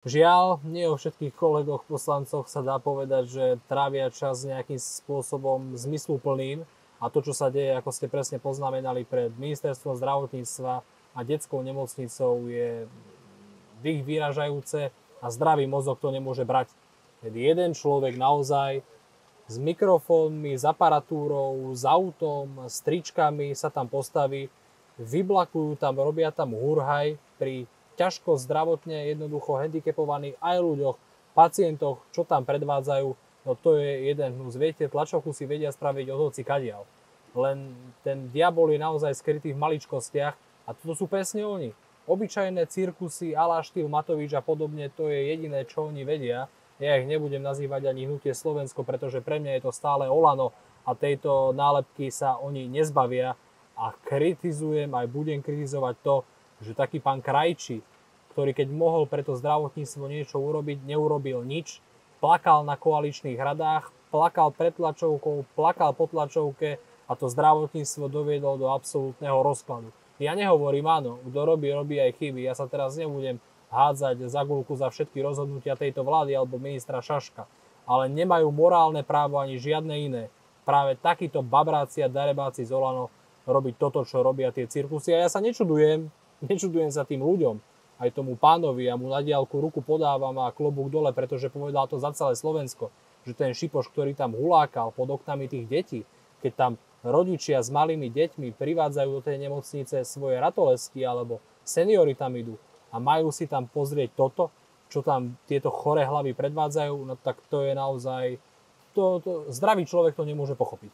Žiaľ, nie o všetkých kolegoch poslancoch sa dá povedať, že trávia čas nejakým spôsobom zmysluplným a to, čo sa deje, ako ste presne poznamenali, pred ministerstvom zdravotníctva a detskou nemocnicou je dých vyražajúce a zdravý mozog to nemôže brať. Keď jeden človek naozaj s mikrofónmi, s aparatúrou, s autom, s tričkami sa tam postaví, vyblakujú tam, robia tam hurhaj pri ťažko zdravotne jednoducho handicapovaných aj ľuďoch, pacientoch, čo tam predvádzajú, no to je jeden hnus. Viete, tlačovku si vedia spraviť od hoci kadiaľ. Len ten diabol je naozaj skrytý v maličkostiach a toto sú presne oni. Obyčajné cirkusy a la štýl Matovič a podobne, to je jediné, čo oni vedia. Ja ich nebudem nazývať ani hnutie Slovensko, pretože pre mňa je to stále Olano a tejto nálepky sa oni nezbavia a kritizujem, aj budem kritizovať to, že taký pán Krajčí, ktorý keď mohol pre to zdravotníctvo niečo urobiť, neurobil nič, plakal na koaličných radách, plakal pred tlačovkou, plakal po tlačovke a to zdravotníctvo doviedol do absolútneho rozkladu. Ja nehovorím, áno, kto robí, robí aj chyby. Ja sa teraz nebudem hádzať za guľku za všetky rozhodnutia tejto vlády alebo ministra Šaška. Ale nemajú morálne právo ani žiadne iné. Práve takíto babráci a darebáci z Olano robiť toto, čo robia tie cirkusy. A ja sa nečudujem sa tým ľuďom, aj tomu pánovi, a mu na diaľku ruku podávam a klobúk dole, pretože povedal to za celé Slovensko, že ten šipoš, ktorý tam hulákal pod oknami tých detí, keď tam rodičia s malými deťmi privádzajú do tej nemocnice svoje ratolesky alebo seniori tam idú a majú si tam pozrieť toto, čo tam tieto choré hlavy predvádzajú, no tak to je naozaj, zdravý človek to nemôže pochopiť.